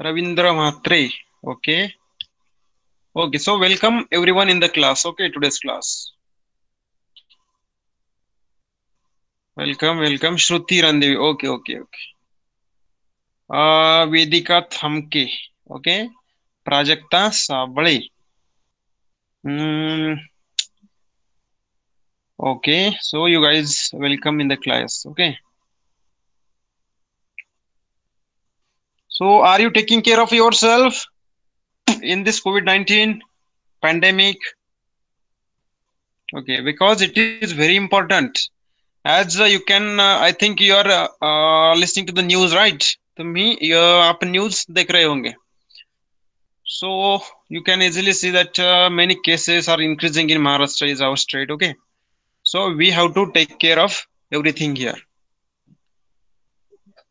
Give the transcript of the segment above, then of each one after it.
Ravindra Mhatre. Okay. Okay. So welcome everyone in the class. Okay, today's class. Welcome. Shruti Randevi. Okay. Vedika Thamke. Okay. Prajakta Sabale. Hmm. Okay. So you guys welcome in the class. Okay. So are you taking care of yourself in this COVID-19 pandemic? Okay, because it is very important. As you can, I think you are listening to the news, right? तो मी आप news देख रहे होंगे. So you can easily see that many cases are increasing in Maharashtra is our state. Okay, so we have to take care of everything here.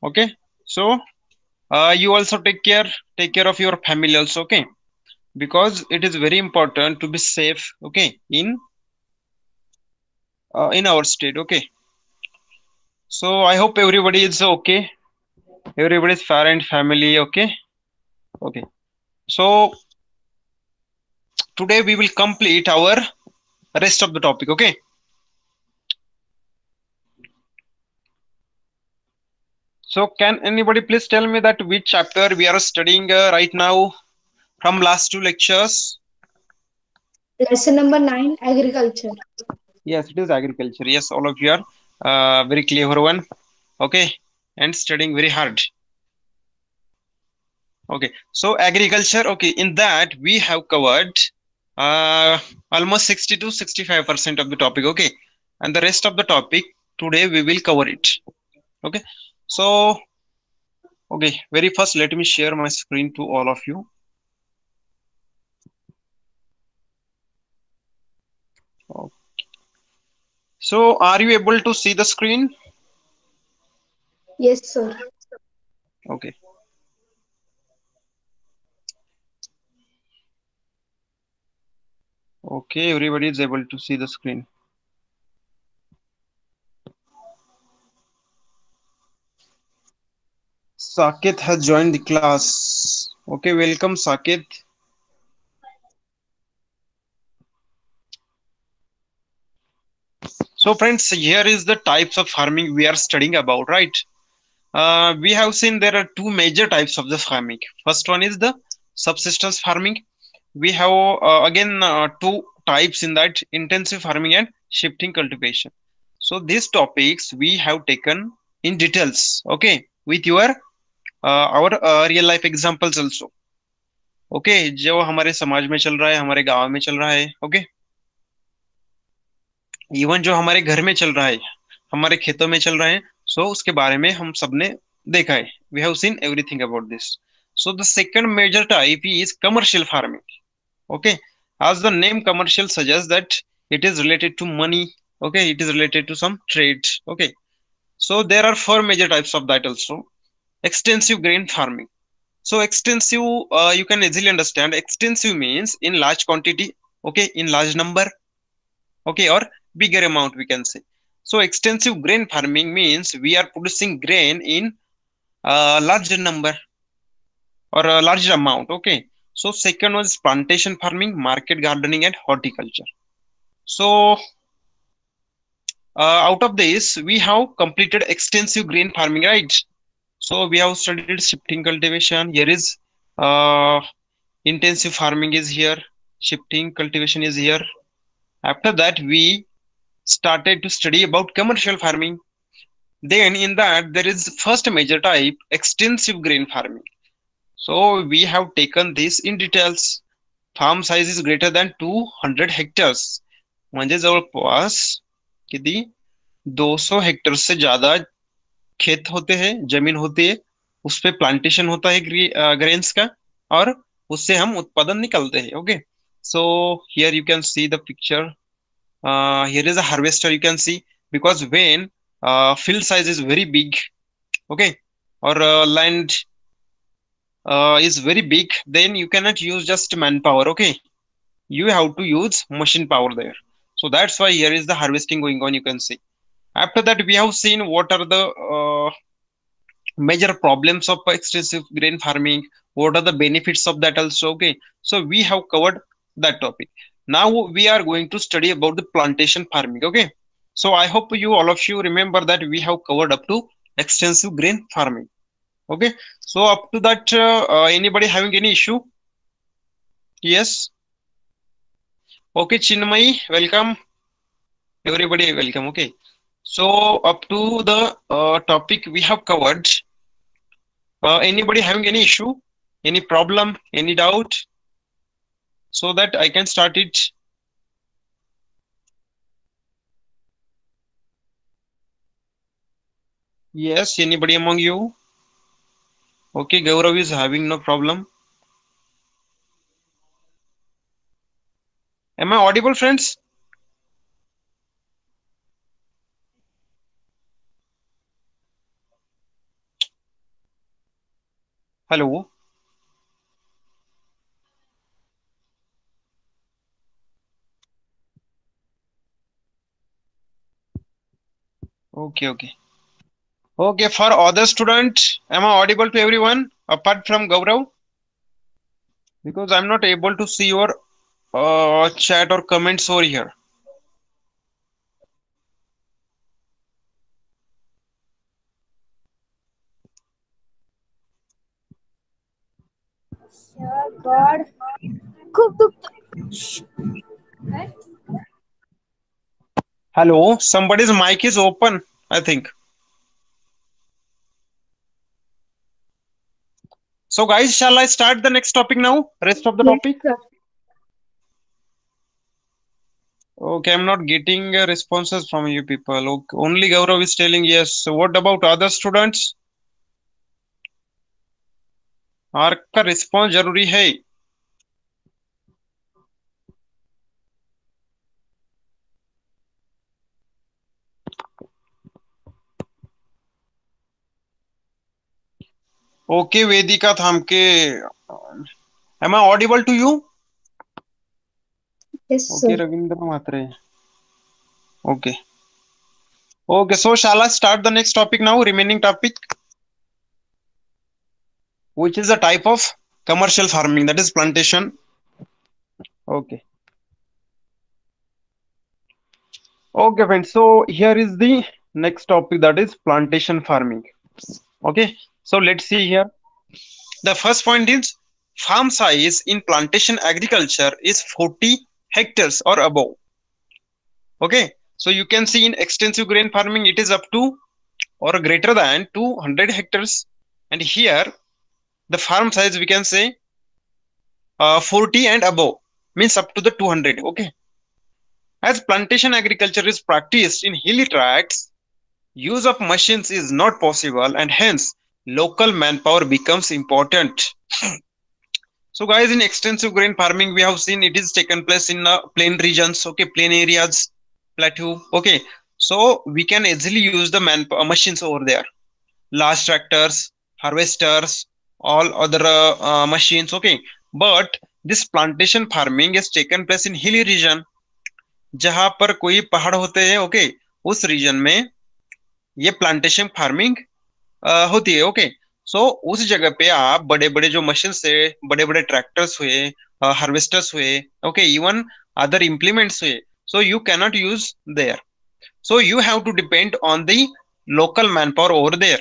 Okay, so you also take care of your family also. Okay, because it is very important to be safe. Okay, in our state. Okay, so I hope everybody is okay. Everybody's parent family. Okay. So today we will complete our rest of the topic. Okay. So can anybody please tell me that which chapter we are studying right now from last two lectures? Lesson number 9, agriculture. Yes, it is agriculture. Yes, all of you are very clever one. Okay, and studying very hard. Okay, so agriculture. Okay, in that we have covered uh, almost 60 to 65% of the topic. Okay, and the rest of the topic today we will cover it. Okay, so okay, very first let me share my screen to all of you. So are you able to see the screen? Yes, sir. Okay. Okay, everybody is able to see the screen. Saket has joined the class. Okay, welcome Saket. So friends, here is the types of farming we are studying about, right? We have seen there are two major types of the farming. First one is the subsistence farming. We have again two types in that: intensive farming and shifting cultivation. So these topics we have taken in details, okay, with your our real life examples also. Okay जो हमारे समाज में चल रहा है, हमारे गांव में चल रहा है, ओके, इवन जो हमारे घर में चल रहा है, हमारे खेतों में चल रहा है. सो उसके बारे में हम सबने देखा है. We have seen everything about this. So the second major type is commercial farming. Okay, as the name commercial suggests that it is related to money. Okay, it is related to some trade. Okay, so there are four major types of that also. Extensive grain farming. So extensive, you can easily understand. Extensive means in large quantity. Okay, in large number. Okay, or bigger amount we can say. So extensive grain farming means we are producing grain in a larger number or a larger amount. Okay, so second was plantation farming, market gardening, and horticulture. So out of this, we have completed extensive grain farming, right? So we have studied shifting cultivation. Here is uh, intensive farming is here. Shifting cultivation is here. After that, we started to study about commercial farming. Then in that, there is first major type, extensive grain farming. So we have taken this in details. Farm size is greater than 200 hectares. म्हणजे जवळपास किती 200 Hector से ज्यादा खेत होते हैं, जमीन होती है, उस पे प्लांटेशन होता है ग्रेन्स का, और उससे हम उत्पादन निकालते हैं. Okay, so here you can see the picture. Here is a harvester, you can see, because when field size is very big, okay, or land is very big, then you cannot use just manpower. Okay, you have to use machine power there. So that's why here is the harvesting going on, you can see. After that, we have seen what are the major problems of extensive grain farming. what are the benefits of that also. Okay, so we have covered that topic. Now we are going to study about the plantation farming. Okay, so I hope you all of you remember that we have covered up to extensive grain farming. Okay, so up to that, anybody having any issue? Yes. Okay, Chinmay, welcome. Everybody welcome. Okay, so up to the topic we have covered. Anybody having any issue, any problem, any doubt, so that I can start it? Yes, anybody among you? Okay, Gaurav is having no problem. Am I audible, friends? Hello. Okay, okay. Okay, for other student, am I audible to everyone apart from Gaurav? Because I'm not able to see your chat or comments over here. God. खूप दुखत. Hello, somebody's mic is open, I think. So, guys, shall I start the next topic now? Rest of the Yes, topic? sir. Okay, I'm not getting responses from you people. Okay, only Gaurav is telling yes. So, what about other students? आपका response जरूरी है. Okay, Vedika Thamke. Am I audible to you? Yes, Okay, sir. Ravindra Matre. Okay. Okay, so shall I start the next topic now? Remaining topic, which is a type of commercial farming, that is plantation. Okay. Okay, friends. So here is the next topic, that is plantation farming. Okay. So let's see here. The first point is farm size in plantation agriculture is 40 hectares or above. Okay. So you can see in extensive grain farming, it is up to or greater than 200 hectares. And here, the farm size we can say 40 and above, means up to the 200. Okay. As plantation agriculture is practiced in hilly tracts, use of machines is not possible and hence local manpower becomes important. So guys, in extensive grain farming, we have seen it is taken place in plain regions, okay, plain areas, plateau, okay. So we can easily use the machines over there, large tractors, harvesters, all other machines, okay. But this plantation farming is taken place in hilly region, जहां पर कोई पहाड़ होते हैं, okay, उस reason में ये plantation farming होती है, ओके। सो उस जगह पे आप बड़े बड़े जो मशीन से, बड़े बड़े ट्रैक्टर्स हुए, हार्वेस्टर्स हुए, ओके, इवन अदर इम्प्लीमेंट्स हुए, so you cannot use their. So you have to depend on the local manpower over there.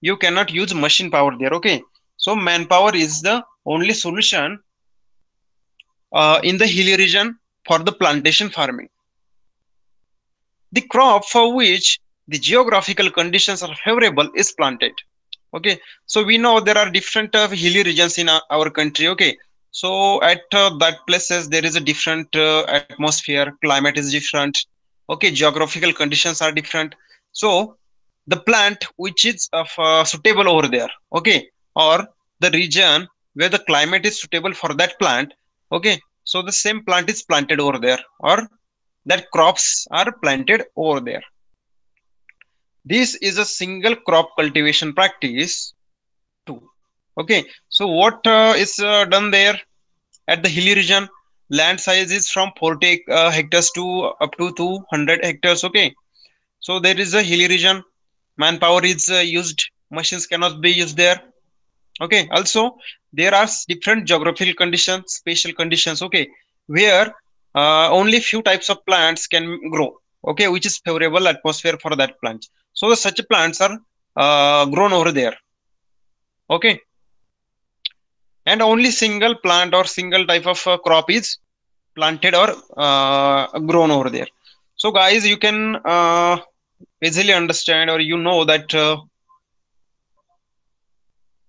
You cannot use machine power there. Okay. So manpower is the only solution in the hilly region for the plantation farming. The crop for which the geographical conditions are favorable is planted. Okay. So we know there are different hilly regions in our country. Okay. So at that places there is a different atmosphere, climate is different. Okay, geographical conditions are different. So the plant which is of suitable over there, okay, or the region where the climate is suitable for that plant, okay, so the same plant is planted over there, or that crops are planted over there. This is a single crop cultivation practice too. Okay, so what is done there at the hilly region? Land size is from 40 hectares to up to 200 hectares. Okay, so there is a hilly region, manpower is used, machines cannot be used there. Okay, also there are different geographical conditions, spatial conditions, okay, where only few types of plants can grow, okay, which is favorable atmosphere for that plant. So such plants are grown over there, okay, and only single plant or single type of crop is planted or grown over there. So guys, you can easily understand, or you know that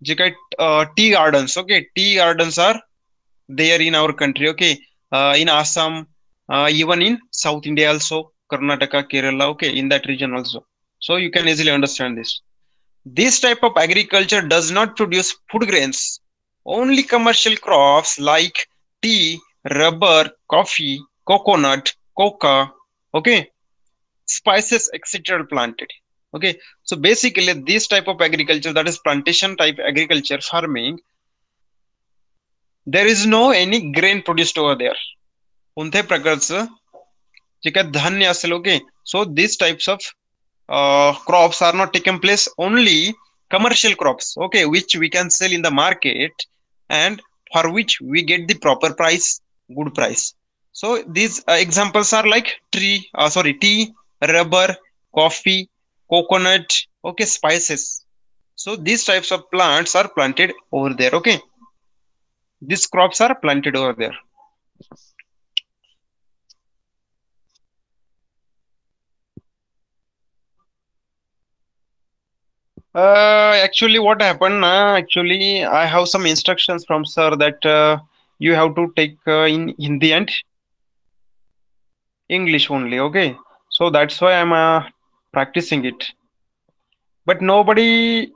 जे काही tea gardens, okay, tea gardens are there in our country, okay, in Assam, even in South India also, Karnataka, Kerala, okay, in that region also. So you can easily understand this. This type of agriculture does not produce food grains. Only commercial crops like tea, rubber, coffee, coconut, coca, okay, spices, etc. are planted. Okay, so basically this type of agriculture, that is plantation type agriculture farming, there is no any grain produced over there. कोणत्याही प्रकारचं जे काही धान्य असेल, okay, so this types of crops are not taken place, only commercial crops, okay, which we can sell in the market and for which we get the proper price, good price. So these examples are like tea, rubber, coffee, coconut, okay, spices. So these types of plants are planted over there, okay, these crops are planted over there. Actually, what happened? Actually, I have some instructions from sir that you have to take in Hindi and English only. Okay, so that's why I'm practicing it. But nobody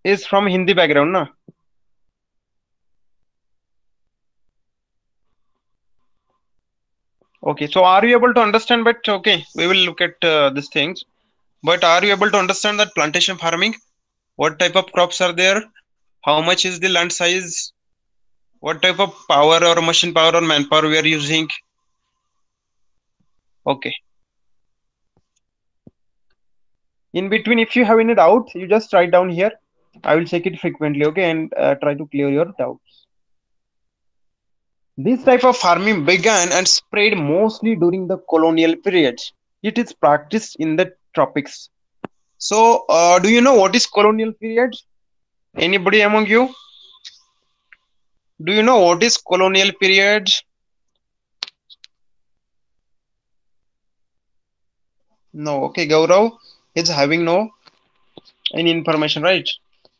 is from Hindi background, na? Okay, so are you able to understand? But okay, we will look at these things. But are you able to understand that plantation farming? What type of crops are there? How much is the land size? What type of power or machine power or manpower we are using? Okay. In between, if you have any doubt, you just write down here. I will check it frequently, okay, and try to clear your doubts. This type of farming began and spread mostly during the colonial period. It is practiced in the tropics. So, do you know what is colonial period? Anybody among you? Do you know what is colonial period? No. Okay, Gaurav is having no any information, right?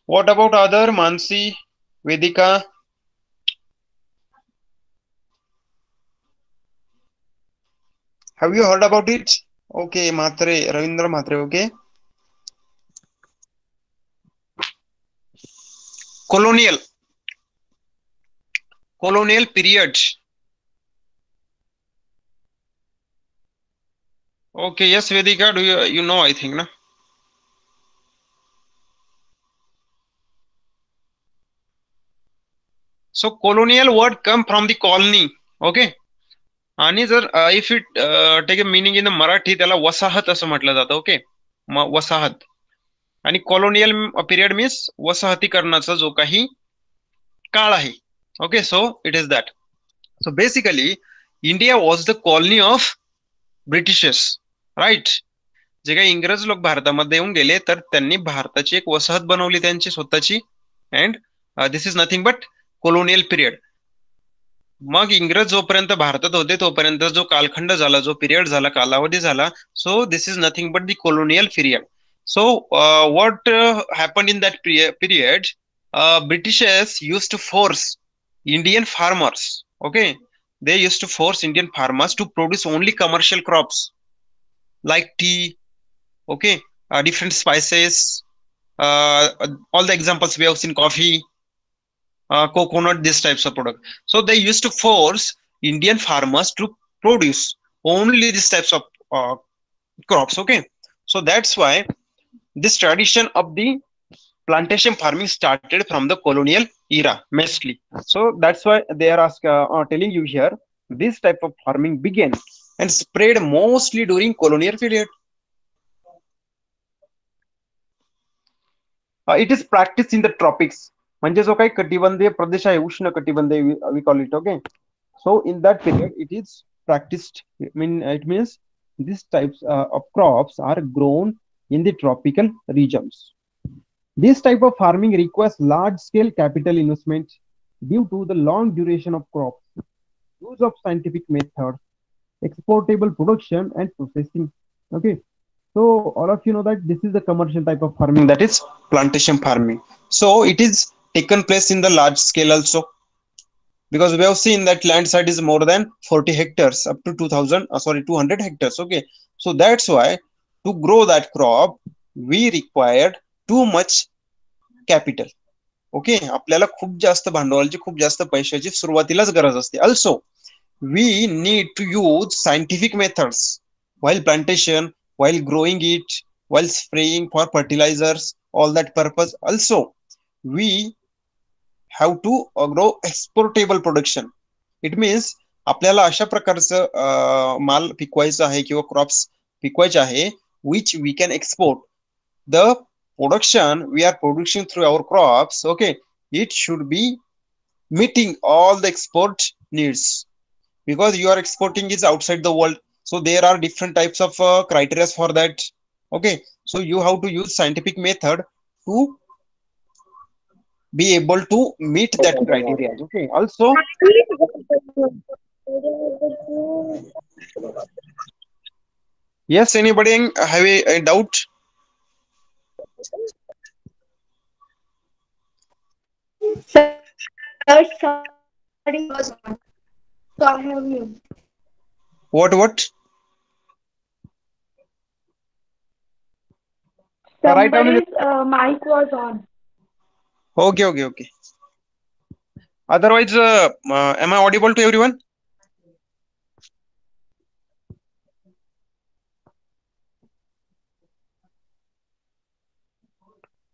What about other Mansi, Vedika? Have you heard about it? Okay, Matre, Ravindra Matre, okay. Colonial period. Okay, yes, Vedika, do you know, I think, na? So colonial word come from the colony, okay. आणि जर if it take a meaning in the Marathi, त्याला वसाहत असं म्हटलं जातं, okay, वसाहत. आणि colonial period means वसाहतीकरणाचा जो काही काळ आहे, okay, so it is that. So basically India was the colony of Britishers, right? जे काही इंग्रज लोक भारतामध्ये येऊन गेले, तर त्यांनी भारताची एक वसाहत बनवली त्यांची स्वतःची, and this is nothing but colonial period. मग इंग्रज जोपर्यंत भारतात होते तोपर्यंत जो कालखंड झाला, जो पिरियड झाला, कालावधी झाला, so this is nothing but the colonial period. So what happened in that period, Britishers use to force Indian farmers, okay, they used to force Indian farmers to produce only commercial crops like tea, okay, different spices, all the examples we have seen, coffee, coconut, these types of product. So they used to force Indian farmers to produce only these types of crops, okay. So that's why this tradition of the plantation farming started from the colonial era mostly. So that's why they are telling you here, this type of farming began and spread mostly during colonial period. It is practiced in the tropics. म्हणजे जो काही कटिबंधीय प्रदेश आहे, उष्ण कटिबंधीय, we call it. Okay. So in that period, it is practiced. It means these types of crops are grown in the tropical regions. This type of farming requires large-scale capital investment due to the long duration of crops, use of scientific methods, exportable production, and processing. Okay, so all of you know that this is the commercial type of farming, that is plantation farming. So it is taken place in the large scale also, because we have seen that land side is more than 40 hectares up to 2000, 200 hectares. Okay, so that's why to grow that crop we required too much capital. Okay, आपल्याला खूप जास्त भांडवलाची, खूप जास्त पैशाची सुरुवातीलाच गरज असते. Also we need to use scientific methods while plantation, while growing it, while spraying for fertilizers, all that purpose. Also we have to grow exportable production. It means आपल्याला अशा प्रकारचं माल पिकवायचा आहे किंवा क्रॉप्स पिकवायचे आहे which we can export. The production we are producing through our crops, okay, it should be meeting all the export needs, because you are exporting is outside the world, so there are different types of criteria for that. Okay, so you have to use scientific method to be able to meet that criteria. Okay, also yes, anybody have a doubt? Sir, sorry, was on. So I have you. What write down in the. Somebody's mic was on. Okay. Otherwise, am I audible to everyone?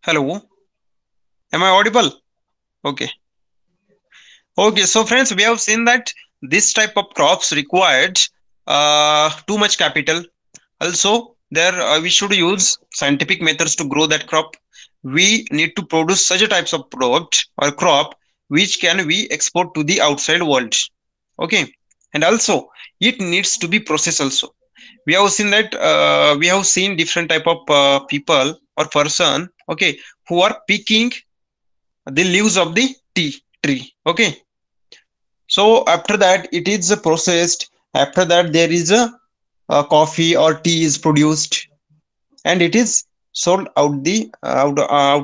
Hello, am I audible? Okay. Okay, so friends, we have seen that this type of crops required too much capital. Also, there we should use scientific methods to grow that crop. We need to produce such a types of product or crop which can we export to the outside world. Okay, and also it needs to be processed also. We have seen that we have seen different type of people or person, okay, who are picking the leaves of the tea tree. Okay, so after that it is processed. After that there is a coffee or tea is produced, and it is sold out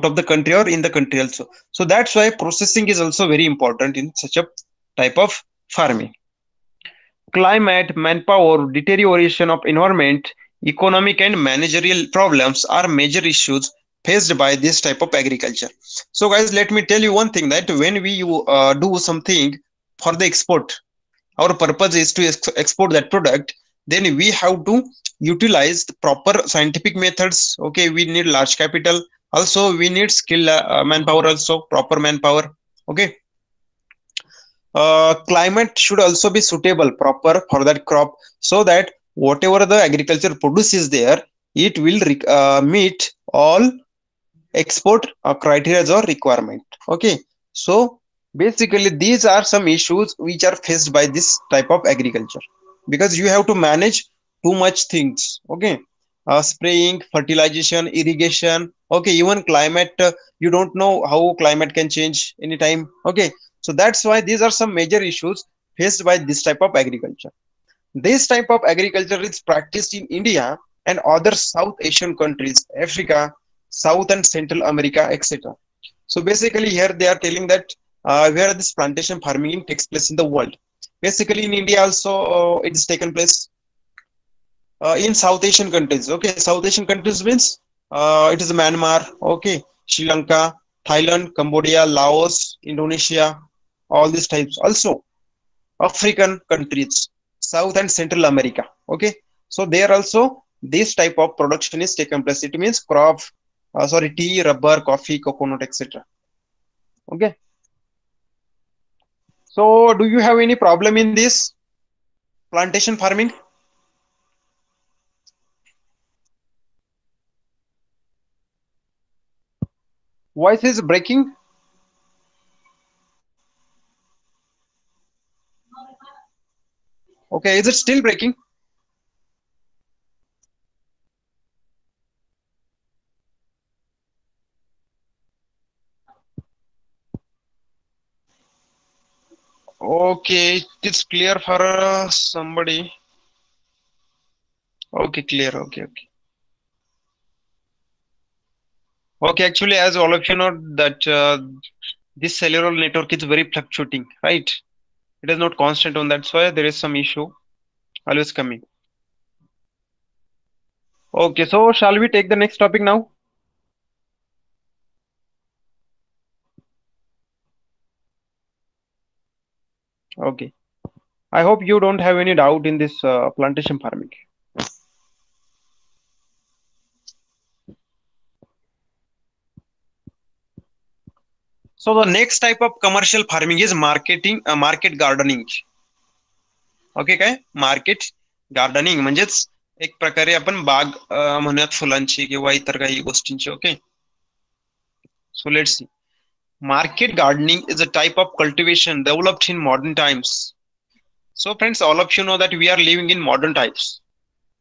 of the country or in the country also. So that's why processing is also very important in such a type of farming. Climate, manpower, deterioration of environment, economic and managerial problems are major issues faced by this type of agriculture. So guys, let me tell you one thing, that when we do something for the export, our purpose is to export that product, then we have to utilize the proper scientific methods. Okay, we need large capital, also we need skill manpower, also proper manpower. Okay, climate should also be suitable proper for that crop, so that whatever the agriculture produces there, it will meet all export criteria or requirement. Okay, so basically these are some issues which are faced by this type of agriculture, because you have to manage too much things. Okay, spraying, fertilization, irrigation. Okay, even climate, you don't know how climate can change anytime. Okay, so that's why these are some major issues faced by this type of agriculture. This type of agriculture is practiced in India and other South Asian countries, Africa, South and Central America, etc. So basically, here they are telling that where this plantation farming takes place in the world. Basically, in India also it is taken place in South Asian countries. Okay, South Asian countries means it is Myanmar, okay, Sri Lanka, Thailand, Cambodia, Laos, Indonesia, all these types. Also, African countries, South and Central America. Okay, so there also this type of production is taken place. It means crop, tea, rubber, coffee, coconut, etc. Okay, so do you have any problem in this plantation farming? Voice is breaking. Okay, is it still breaking? Okay, it's clear for somebody. Okay, clear. Okay, okay. Okay, actually, as all of you know that this cellular network is very fluctuating, right? It is not constant on that's why there is some issue always coming. Okay, so shall we take the next topic now? Okay. I hope you don't have any doubt in this plantation farming. So the next type of commercial farming is market gardening. Okay काय market gardening म्हणजेच एक प्रकारे आपण बाग म्हणूयात फुलांची किंवा इतर काही गोष्टींची okay so let's C market gardening is a type of cultivation developed in modern times. So friends, all of you know that we are living in modern times.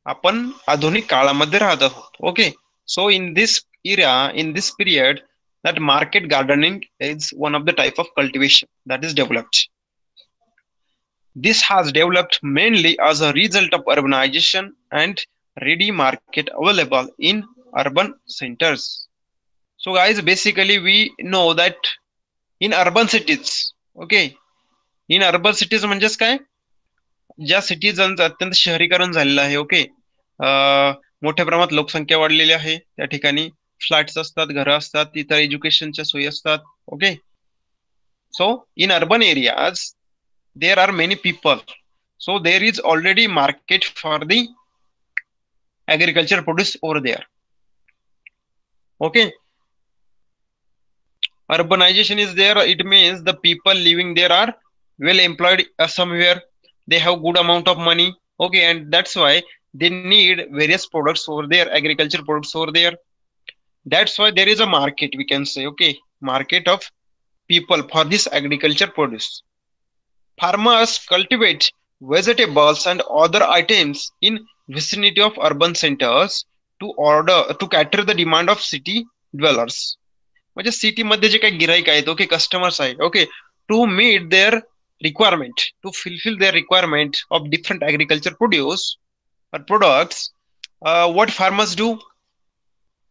आपण आधुनिक काळामध्ये राहत आहोत okay so in this era in this period that market gardening is one of the type of cultivation that is developed. This has developed mainly as a result of urbanization and ready market available in urban centers. So guys, basically we know that in urban cities, okay, in urban cities म्हणजेच काय ज्या सिटीजनचं अत्यंत शहरीकरण झालेलं आहे okay मोठ्या प्रमाणात लोकसंख्या वाढलेली आहे त्या ठिकाणी फ्लॅट्स असतात घरं असतात इतर एज्युकेशनच्या सोयी असतात okay so in urban areas there are many people, so there is already market for the agriculture produce over there. Okay, urbanization is there, it means the people living there are well employed somewhere, they have good amount of money okay and that's why they need various products over there, agriculture products over there. That's why there is a market, we can say okay, market of people for this agriculture produce. Farmers cultivate vegetables and other items in vicinity of urban centers to cater the demand of city dwellers. म्हणजे city मध्ये जे काही गिराईक आहेत okay customers आहे okay to meet their requirement to fulfil their requirement of different agriculture produce or products, what farmers do,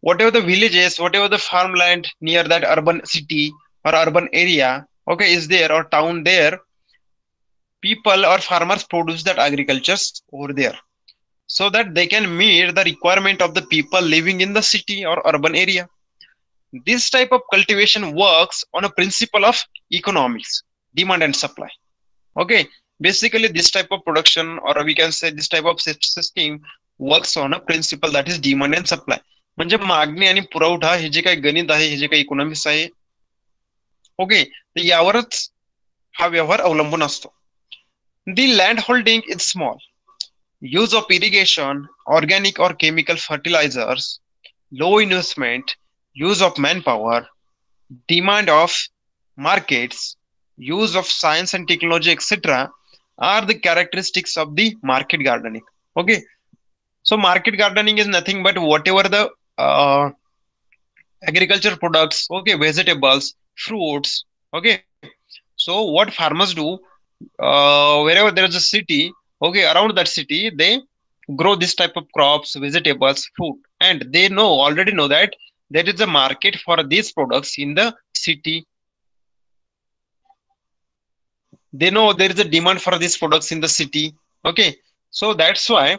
whatever the villages, whatever the farmland near that urban city or urban area okay is there or town there, people or farmers produce that agricultures over there so that they can meet the requirement of the people living in the city or urban area. This type of cultivation works on a principle of economics, demand and supply. Okay, basically this type of production or we can say this type of system works on a principle that is demand and supply. म्हणजे मागणी आणि पुरवठा हे जे काही गणित आहे हे जे काही इकॉनॉमिक्स आहे ओके तर यावरच हा व्यवहार अवलंबून असतो. The land holding is small. Use of irrigation, organic or chemical fertilizers, low investment, use of manpower, demand of markets, use of science and technology, etc., are the characteristics of the market gardening. Okay, so market gardening is nothing but whatever the agriculture products, okay, vegetables, fruits, okay. So what farmers do, wherever there is a city, okay, around that city, they grow this type of crops, vegetables, food, and they already know that there is a market for these products in the city. They know there is a demand for these products in the city. Okay, so that's why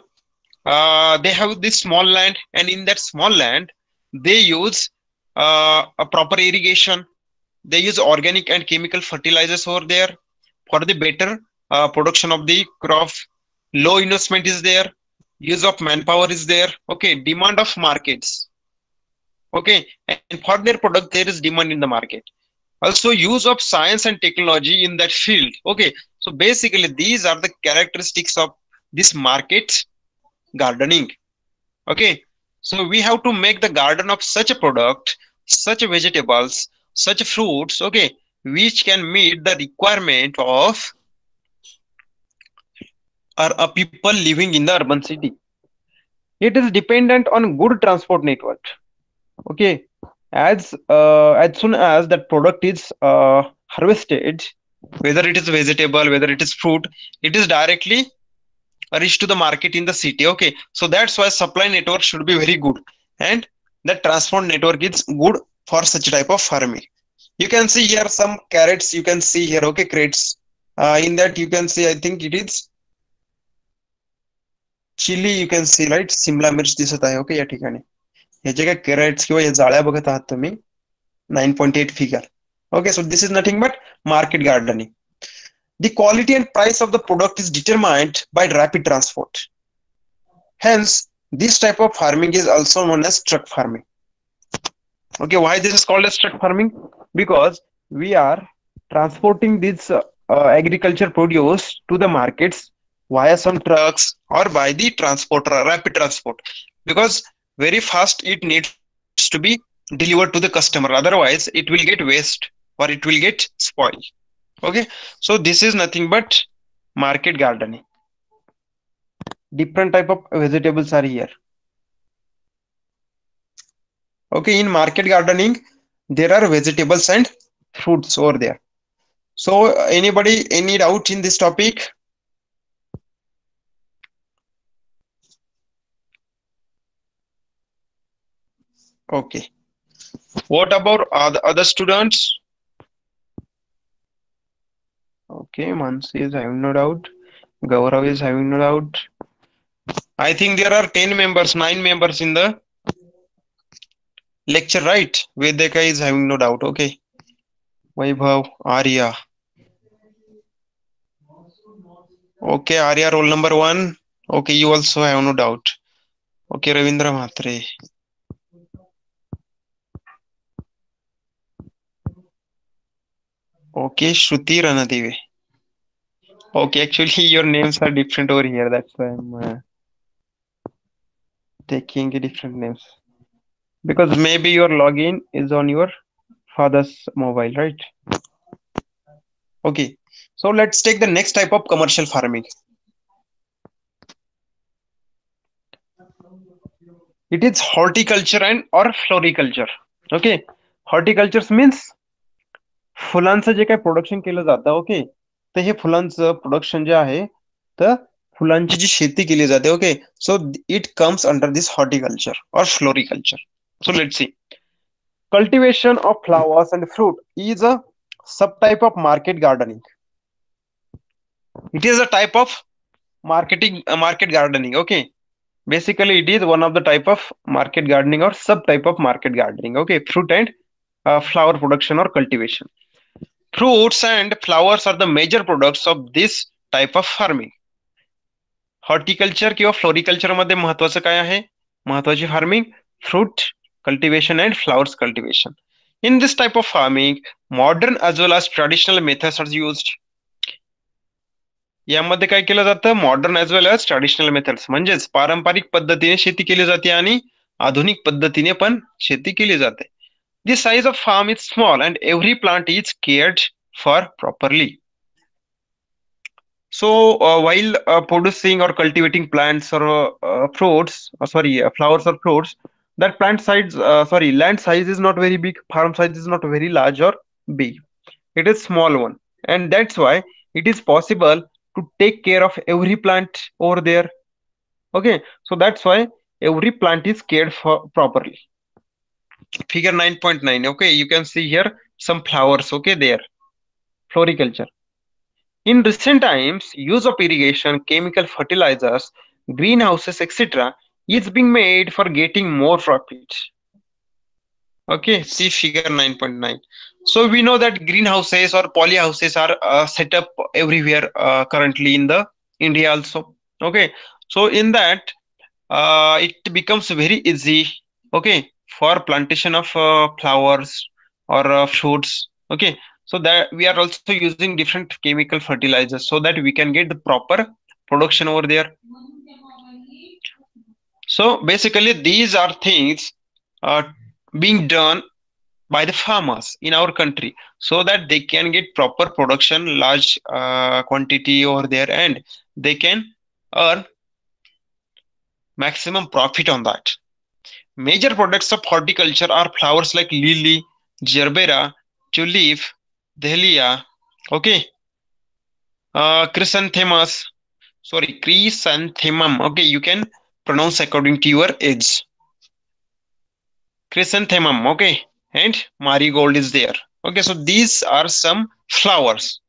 they have this small land, and in that small land, they use a proper irrigation. They use organic and chemical fertilizers over there for the better production of the crop. Low investment is there, use of manpower is there, okay, demand of markets, okay, and for their product there is demand in the market. Also use of science and technology in that field. Okay, so basically these are the characteristics of this market gardening. Okay, so we have to make the garden of such a product, such vegetables, such fruits, okay, which can meet the requirement of are people living in the urban city. It is dependent on good transport network. Okay, as soon as that product is harvested, whether it is vegetable, whether it is fruit, it is directly reach to the market in the city. Okay, so that's why supply network should be very good, and the transport network is good for such type of farming. You can see here some carrots, you can see here, okay, crates. In that you can see, I think it is chilli, you can see right, सिमला मिर्च दिसत आहे. Okay, या ठिकाणी हे जे काही carrots किंवा या जाळ्या बघत आहात तुम्ही, 9.8 figure. Okay, so this is nothing but market gardening. The quality and price of the product is determined by rapid transport. Hence, this type of farming is also known as truck farming. Okay, why this is called as truck farming? Because we are transporting this agriculture produce to the markets via some trucks or by the transporter, rapid transport. Because very fast it needs to be delivered to the customer. Otherwise, it will get waste or it will get spoiled. Okay, so this is nothing but market gardening. Different type of vegetables are here. Okay, in market gardening, there are vegetables and fruits over there. So, anybody, any doubt in this topic? Okay. What about other students? Okay, Mansi is having no doubt. Gaurav is having no doubt. I think there are 10 members, 9 members in the lecture, right? Vedika is having no doubt. Okay. Vaibhav, Arya. Okay, Arya, roll number 1. Okay, you also have no doubt. Okay, Ravindra Mhatre. Okay, Shruti Ranadeve. Okay, actually your names are different over here. That's why I'm taking different names. Because maybe your login is on your father's mobile, right? Okay, so let's take the next type of commercial farming. It is horticulture and or floriculture. Okay, horticulture means फुलांचं जे काही production केलं जातं. Okay, तर हे फुलांचं production जे आहे तर फुलांची जी शेती केली जाते. Okay, so it comes under this horticulture or floriculture. So let's see. Cultivation of flowers and fruit is a subtype of market gardening. It is a type of market gardening. Okay, basically it is one of the type of market gardening or subtype of market gardening. Okay, fruit and flower production or cultivation. Fruits and flowers are the major products of this type of farming. Horticulture किंवा floriculture मध्ये महत्वाचं काय आहे? महत्वाची farming fruit cultivation and flowers cultivation. In this type of farming modern as well as traditional methods are used. यामध्ये काय केलं जातं? Modern as well as traditional methods, म्हणजेच पारंपरिक पद्धतीने शेती केली जाते आणि आधुनिक पद्धतीने पण शेती केली जाते. The size of farm is small and every plant is cared for properly. So while producing or cultivating plants or fruits, flowers or fruits, that land size is not very big, farm size is not very large or big. It is small one, and that's why it is possible to take care of every plant over there. Okay, so that's why every plant is cared for properly. Figure 9.9. Okay, you can see here some flowers. Okay, there, floriculture. In recent times, use of irrigation, chemical fertilizers, greenhouses, etc. is being made for getting more profit. Okay, see figure 9.9. So we know that greenhouses or polyhouses are set up everywhere currently in the India also. Okay, so in that it becomes very easy. Okay, for plantation of flowers or fruits. Okay, so that we are also using different chemical fertilizers so that we can get the proper production over there. So basically these are things being done by the farmers in our country so that they can get proper production, large quantity over there, and they can earn maximum profit on that. Major products of horticulture are flowers like lily, gerbera, tulip, dahlia, okay, chrysanthemums, sorry, chrysanthemum, okay, you can pronounce according to your age. Chrysanthemum, okay, and marigold is there. Okay, so these are some flowers.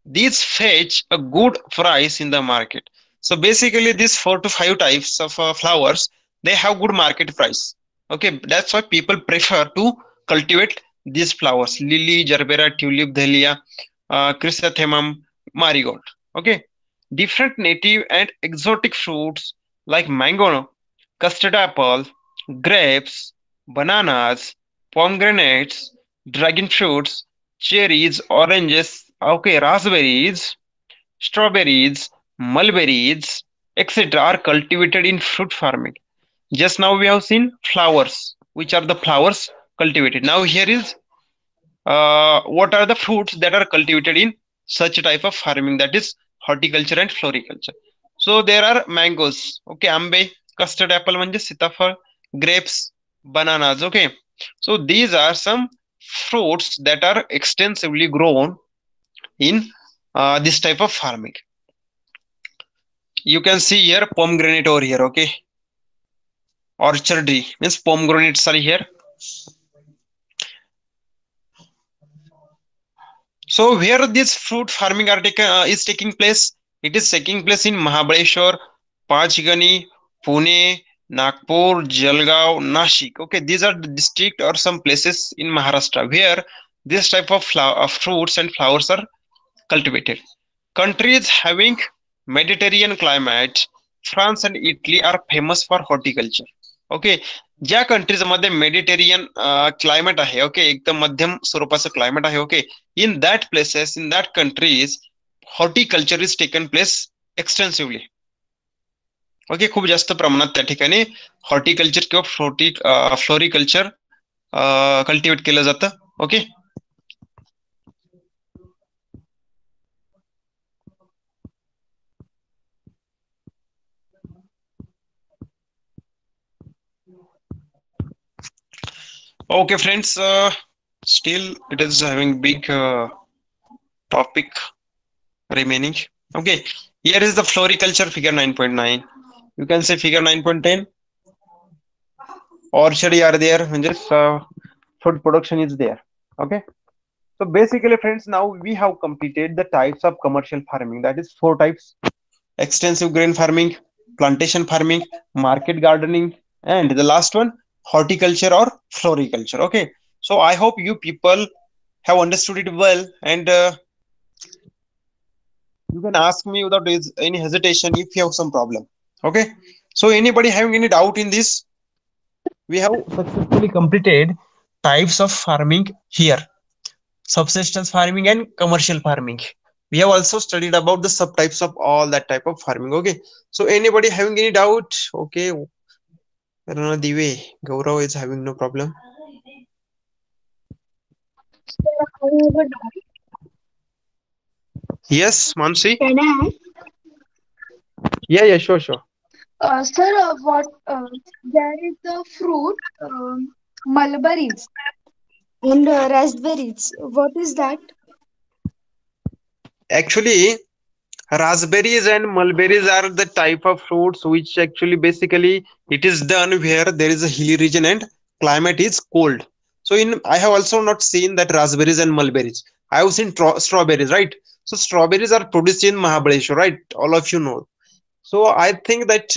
These fetch a good price in the market. So basically these 4 to 5 types of flowers, they have good market price. Okay, that's why people prefer to cultivate these flowers: lily, gerbera, tulip, dahlia, chrysanthemum, marigold. Okay, different native and exotic fruits like mango, custard apple, grapes, bananas, pomegranates, dragon fruits, cherries, oranges, okay, raspberries, strawberries, mulberries, etc. are cultivated in fruit farming. Just now we have seen flowers, which are the flowers cultivated. Now here is what are the fruits that are cultivated in such type of farming, that is horticulture and floriculture. So there are mangoes, okay, ambe, custard apple म्हणजे सीताफळ, grapes, bananas, okay. So these are some fruits that are extensively grown in this type of farming. You can see here pomegranate over here, okay. Orchardry means pomegranates are here. So where this fruit farming are is taking place? It is taking place in Mahabaleshwar, Panchgani, Pune, Nagpur, Jalgaon, Nashik. Okay, these are the district or some places in Maharashtra where this type of fruits and flowers are cultivated. Countries having Mediterranean climate, France and Italy are famous for horticulture. Okay, ज्या countries मध्ये Mediterranean climate आहे, okay, एकदम मध्यम स्वरूपाचं climate आहे, okay, in that places, in that countries horticulture is taken place extensively. Okay, खूप जास्त प्रमाणात त्या ठिकाणी हॉर्टिकल्चर किंवा फ्लोरिकल्चर कल्टिवेट केलं जातं. Okay, okay friends, still it is having big topic remaining. Okay, here is the floriculture figure 9.9. You can say figure 9.10. Orchard are there, just food production is there. Okay, so basically friends, now we have completed the types of commercial farming, that is 4 types: extensive grain farming, plantation farming, market gardening, and the last one, horticulture or floriculture. Okay, so I hope you people have understood it well, and you can ask me without any hesitation if you have some problem. Okay, so anybody having any doubt in this? We have successfully completed types of farming here: subsistence farming and commercial farming. We have also studied about the subtypes of all that type of farming. Okay, so anybody having any doubt? Okay, Dive, Gaurav is having no problem. Yes, Mansi. Can I? Yeah, sure. Sir, what there is the fruit, mulberries and raspberries. What is that? Actually, raspberries and mulberries are the type of fruits which actually basically it is done where there is a hilly region and climate is cold. So in I have also not seen that raspberries and mulberries. I have seen strawberries, right? So strawberries are produced in Mahabaleshwar, right? All of you know. So I think that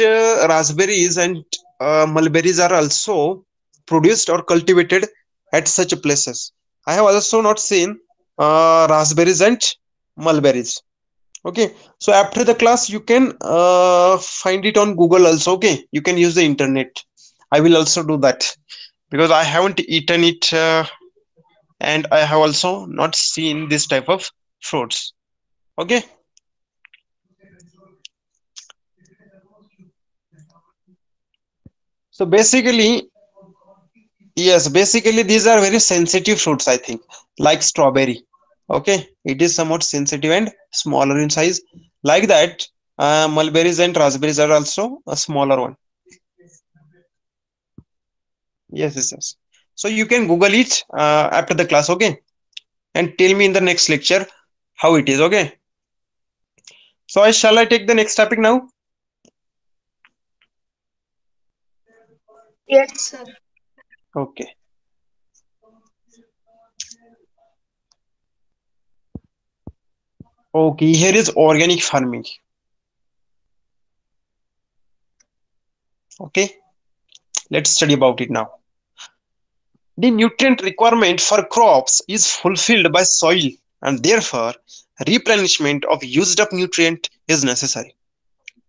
raspberries and mulberries are also produced or cultivated at such places. I have also not seen raspberries and mulberries. Okay, so after the class you can find it on Google also. Okay, you can use the internet. I will also do that because I haven't eaten it and I have also not seen this type of fruits. Okay, so basically, yes, basically these are very sensitive fruits, I think, like strawberry. Okay, it is somewhat sensitive and smaller in size, like that. Mulberries and raspberries are also a smaller one. Yes, yes, yes. So you can Google it after the class, okay? And tell me in the next lecture how it is, okay? So shall I take the next topic now? Yes, sir. Okay. Okay, here is organic farming. Okay, let's study about it now. The nutrient requirement for crops is fulfilled by soil, and therefore replenishment of used up nutrient is necessary.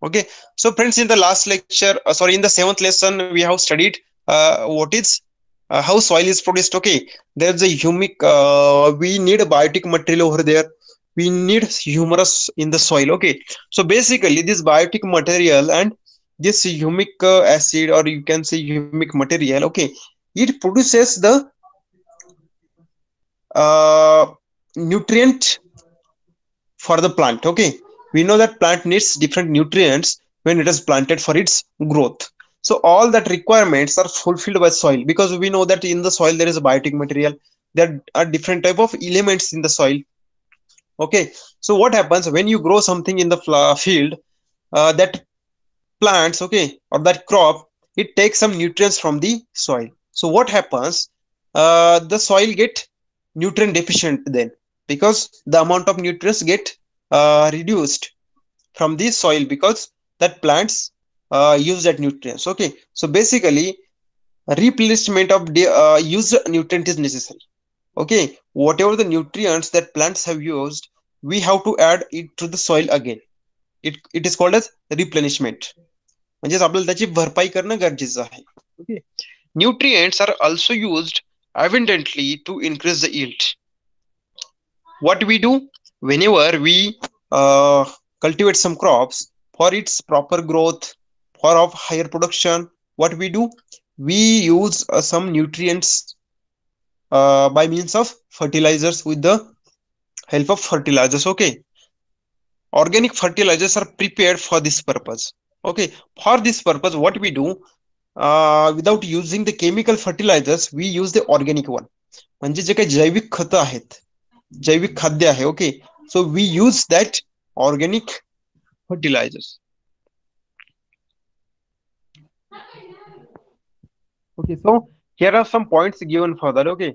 Okay, so friends, in the last lecture, sorry, in the seventh lesson, we have studied what is how soil is produced. Okay, there's a humic. We need a biotic material over there. We need humerus in the soil. Okay, so basically, this biotic material and this humic acid, or you can say humic material. Okay, it produces the uh, nutrient for the plant. Okay, we know that plant needs different nutrients when it is planted for its growth. So all that requirements are fulfilled by soil, because we know that in the soil there is a biotic material. There are different type of elements in the soil. Okay, so what happens when you grow something in the field, that plants, okay, or that crop, it takes some nutrients from the soil. So what happens, the soil get nutrient deficient then, because the amount of nutrients get reduced from the soil, because that plants use that nutrients. Okay, so basically replacement of the used nutrient is necessary. Okay, whatever the nutrients that plants have used, we have to add it to the soil again. It is called as replenishment. म्हणजेच आपल्याला त्याची भरपाई करणं गरजेचं आहे. Okay. Nutrients are also used abundantly to increase the yield. What we do whenever we cultivate some crops for its proper growth, for of higher production, what we do, we use some nutrients by means of fertilizers, with the help of fertilizers. Okay, organic fertilizers are prepared for this purpose. Okay, for this purpose, what we do, without using the chemical fertilizers, we use the organic one. म्हणजे जे काही जैविक खतं आहेत, जैविक खाद्य आहे. Okay, so we use that organic fertilizers. Okay, so here are some points given for that. Okay,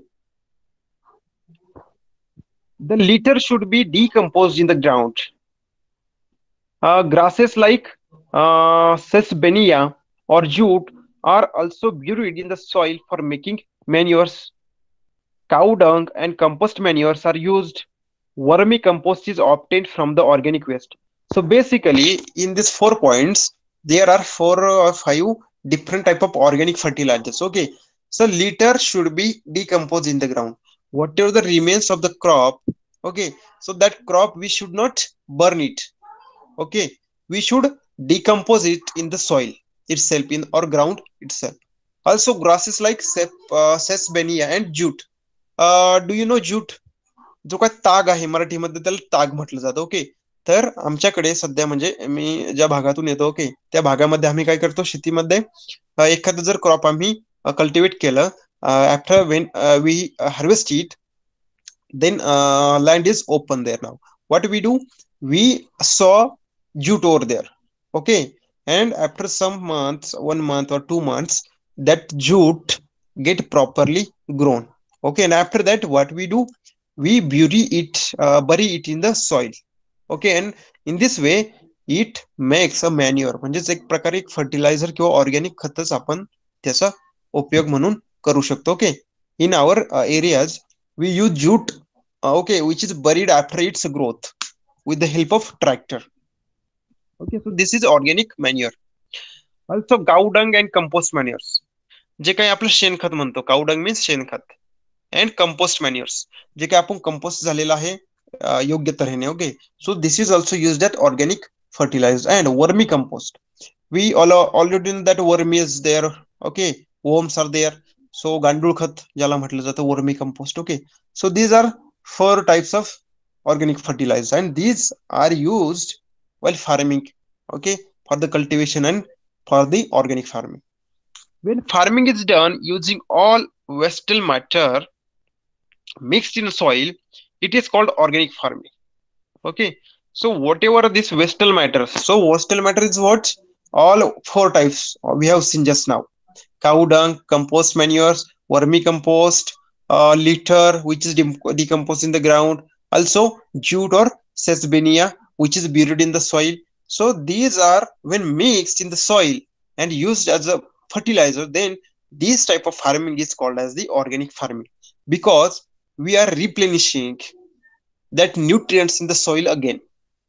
the litter should be decomposed in the ground. Grasses like sesbania or jute are also buried in the soil for making manures. Cow dung and compost manures are used. Vermicompost is obtained from the organic waste. So basically, in these 4 points, there are 4 or 5 different type of organic fertilizers. Okay, so litter should be decomposed in the ground. Whatever the remains of the crop, okay, so that crop we should not burn it. Okay, we should decompose it in the soil itself, in or ground itself. Also, grasses like sesbania and jute. Do you know jute, जो काय ताग आहे मराठीमध्ये त्याला ताग म्हटलं जातं. Okay, तर आमच्याकडे सध्या म्हणजे मी ज्या भागातून येतो, ओके, त्या भागामध्ये आम्ही काय करतो, शेतीमध्ये एखादं जर क्रॉप आम्ही कल्टिवेट केलं, after when we harvest it, then land is open there. Now what we do, we saw jute over there. Okay, and after some months, 1 month or 2 months, that jute get properly grown. Okay, and after that what we do, we bury it in the soil. Okay, and in this way it makes a manure, म्हणजेच एक प्रकारे एक fertiliser किंवा organic खतच आपण त्याचा उपयोग म्हणून करू शकतो. Okay, in our areas we use jute, okay, which is buried after its growth with the help of tractor. Okay, so this is organic manure. Also cow dung and compost manures, जे काही आपलं शेणखत म्हणतो, cow dung means शेणखत, and compost manures, जे काही आपण compost झालेलं आहे योग्य तऱ्हेने. Okay, so this is also use that organic fertiliser and vermicompost. We already know that vermi is there. Okay, worms are there. So गांडूळ खत ज्याला म्हटलं जातं, vermicompost. Okay, so these are 4 types of organic fertilizers, and these are used while farming. okay, for the cultivation and for the organic farming. When farming is done using all vegetal matter mixed in soil, it is called organic farming. Okay, so whatever this vegetal matter, so vegetal matter is what? All four types we have seen just now: cow dung, compost manures, vermicompost, litter which is decomposed in the ground, also jute or sesbania which is buried in the soil. So these are when mixed in the soil and used as a fertilizer, then this type of farming is called as the organic farming, because we are replenishing that nutrients in the soil again,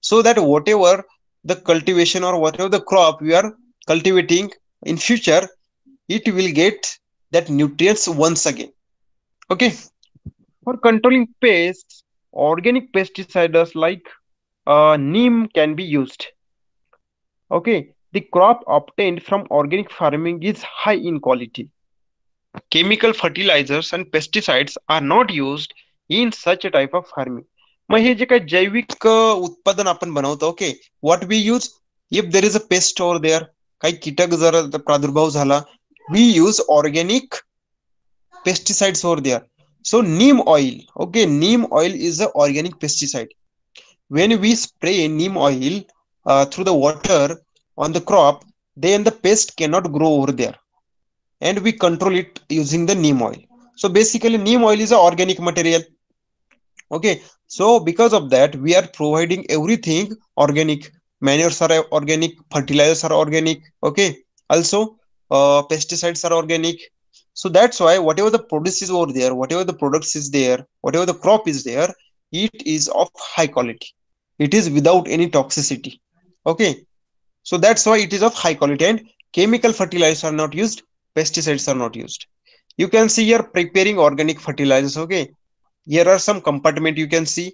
so that whatever the cultivation or whatever the crop we are cultivating in future, it will get that nutrients once again. Okay, for controlling pests, organic pesticides like neem can be used. Okay, the crop obtained from organic farming is high in quality. Chemical fertilizers and pesticides are not used in such a type of farming. मग हे जे काही जैविक उत्पादन आपण बनवतो, okay, what we use if there is a pest over there, काही कीटक जर प्रादुर्भाव झाला, we use organic pesticides over there. So neem oil, okay, neem oil is a organic pesticide. When we spray neem oil through the water on the crop, then the pest cannot grow over there, and we control it using the neem oil. So basically neem oil is an organic material. Okay, so because of that we are providing everything organic. Manures are organic, fertilizers are organic, okay, also pesticides are organic. So that's why whatever the produce is over there, whatever the products is there, whatever the crop is there, it is of high quality, it is without any toxicity. Okay, so that's why it is of high quality, and chemical fertilizers are not used, pesticides are not used. You can see here preparing organic fertilizers. Okay, here are some compartment you can see.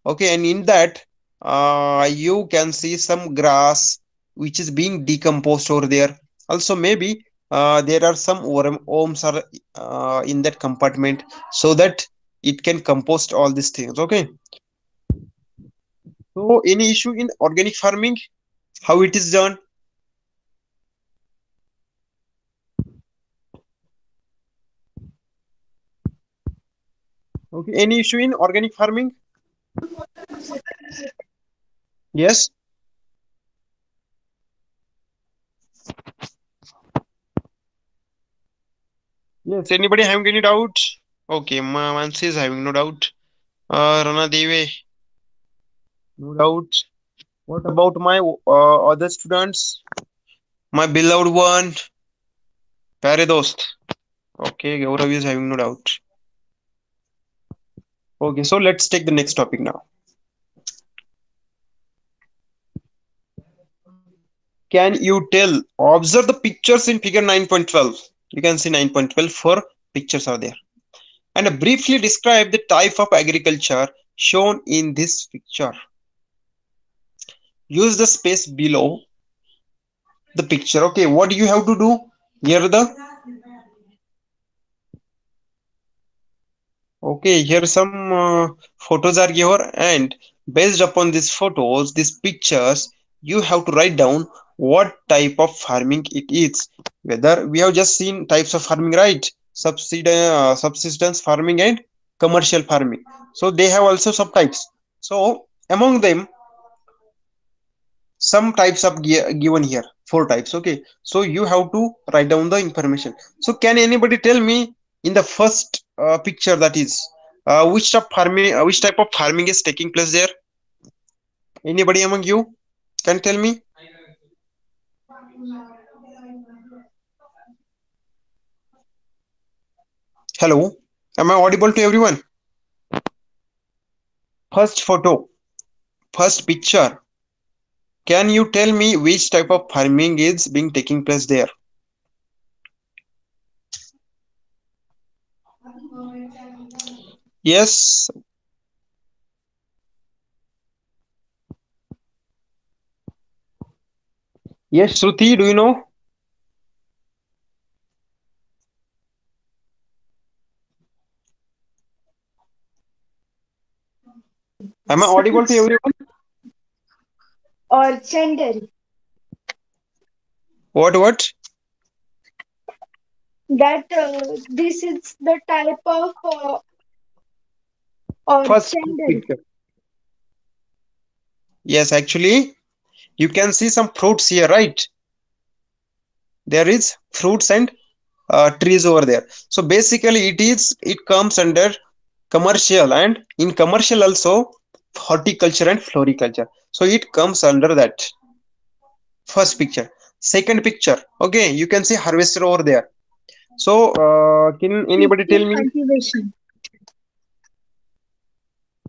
Okay, and in that you can see some grass which is being decomposed over there. Also maybe there are some worms are in that compartment, so that it can compost all these things. Okay, so any issue in organic farming, how it is done? Okay, any issue in organic farming? Yes. Yes, anybody having any doubt? Okay, Mansi is having no doubt. Rana Deve, no doubt. What about my other students? My beloved one, Pare Dost. Okay, Gaurav is having no doubt. Okay, so let's take the next topic now. Can you tell? Observe the pictures in figure 9.12. You can see 9.12 for pictures are there. And briefly describe the type of agriculture shown in this picture. Use the space below the picture. Okay, what do you have to do? Here the okay, here some photos are here, and based upon these photos, these pictures, you have to write down what type of farming it is. Whether we have just seen types of farming, right? Subsistence farming and commercial farming. So they have also subtypes. So among them, some types are given here, four types. Okay, so you have to write down the information. So can anybody tell me in the first picture, that is which type of farming is taking place there? Anybody among you can tell me? Hello, am I audible to everyone? First photo, first picture, can you tell me which type of farming is being taking place there? Yes. Yes, Shruti, do you know? Am I audible to everyone? Orchandary. What? That this is the type of or First sandal. picture. Yes, actually, you can see some fruits here, right? There is fruits and trees over there. So basically, it comes under commercial, and in commercial also horticulture and floriculture. So it comes under that first picture. Second picture, okay, you can see harvester over there. So can anybody tell Shifting me? cultivation.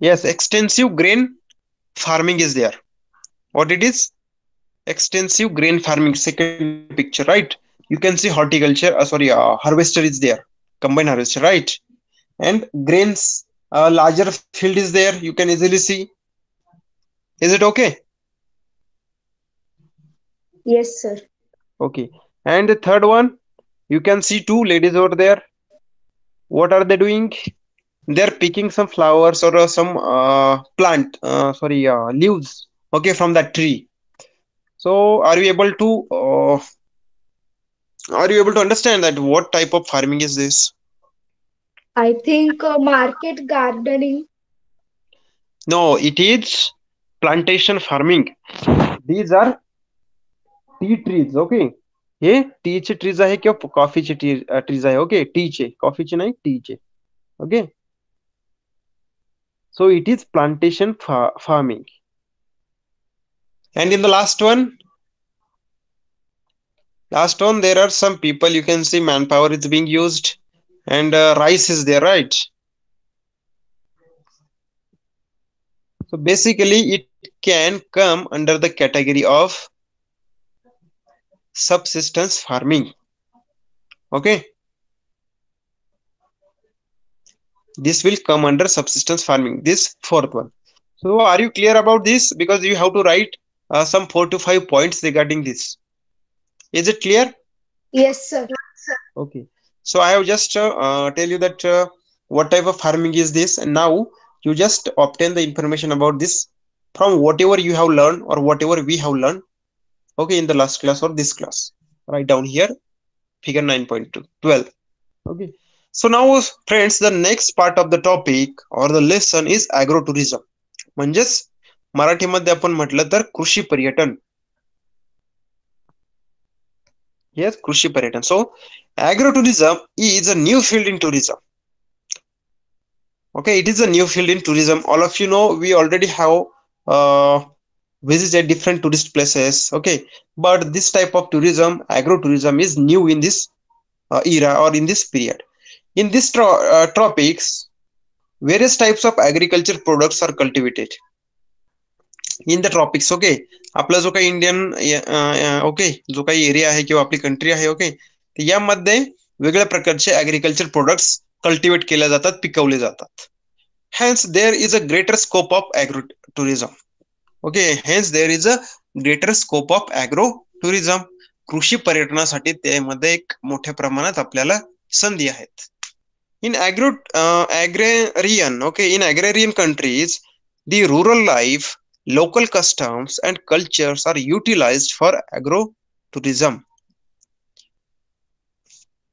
Yes, extensive grain farming is there. What it is? Extensive grain farming. Second picture, right? You can see horticulture. Harvester is there. Combined harvester, right? And grains, larger field is there. You can easily see. Is it okay? Yes, sir. Okay. And the third one, you can see two ladies over there. What are they doing? They're picking some flowers or some leaves. Okay, from that tree. So, are you able to understand that what type of farming is this? I think market gardening. No, it is plantation farming. These are tea trees okay हे टीचे trees आहे किंवा कॉफीचे trees आहे okay टीचे कॉफीचे नाही टीचे okay so it is plantation farming and in the last one there are some people you can see manpower is being used and rice is there right so basically it can come under the category of subsistence farming okay this will come under subsistence farming this fourth one so are you clear about this because you have to write some 4 to 5 points regarding this is it clear Yes, sir. okay so I have just tell you that what type of farming is this and now you just obtain the information about this from whatever you have learned or whatever we have learned okay in the last class or this class write down here figure 9.2 12 okay so now friends the next part of the topic or the lesson is agrotourism म्हणजेच मराठीमध्ये आपण म्हटलं तर कृषी पर्यटन yes कृषी पर्यटन so agrotourism is a new field in tourism okay it is a new field in tourism all of you know we already have uh, visited different tourist places okay but this type of tourism agrotourism is new in this era or in this period in this tropics various types of agriculture products are cultivated in the tropics okay आपला जो काही Indian okay जो काही area आहे किंवा आपली country आहे okay यामध्ये वेगळ्या प्रकारचे ऍग्रिकल्चर प्रोडक्ट्स कल्टिवेट केल्या जातात पिकवले जातात hence there is a greater scope of agro tourism okay hence there is a greater scope of agro tourism कृषी पर्यटनासाठी त्यामध्ये एक मोठ्या प्रमाणात आपल्याला संधी आहेत in agrarian okay in agrarian countries the rural life local customs and cultures are utilized for agro tourism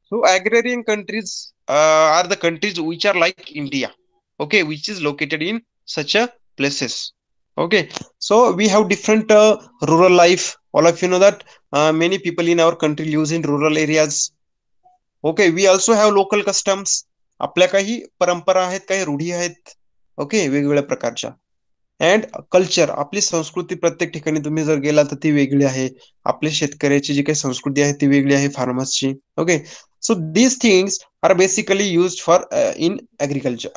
so agrarian countries are the countries which are like India okay which is located in such a places okay so we have different rural life all of you know that many people in our country lives in rural areas okay we also have local customs आपल्या काही परंपरा आहेत काही रूढी आहेत okay वेगवेगळ्या प्रकारच्या and culture आपली संस्कृती प्रत्येक ठिकाणी तुम्ही जर गेला तर ती वेगळी आहे आपल्या शेतकऱ्याची जी काही संस्कृती आहे ती वेगळी आहे फार्मर्सची okay so these things are basically used for in agriculture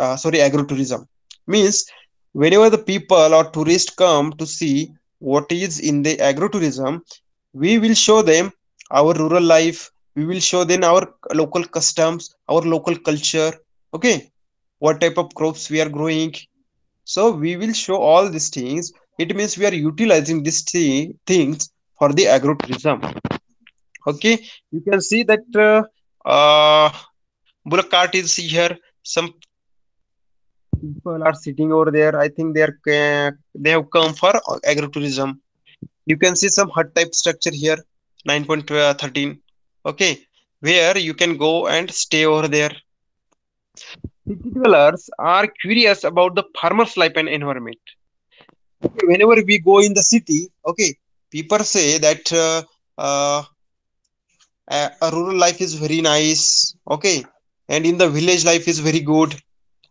agro tourism means whenever the people or tourists come to see what is in the agro tourism we will show them our rural life we will show them our local customs our local culture okay what type of crops we are growing so we will show all these things it means we are utilizing these things for the agro tourism okay you can see that bullock cart is here some people are sitting over there I think they have come for agro tourism you can see some hut type structure here 9.13. Okay, where you can go and stay over there. City dwellers are curious about the farmer's life and environment. Okay, whenever we go in the city, okay, people say that a rural life is very nice, okay, and in the village life is very good.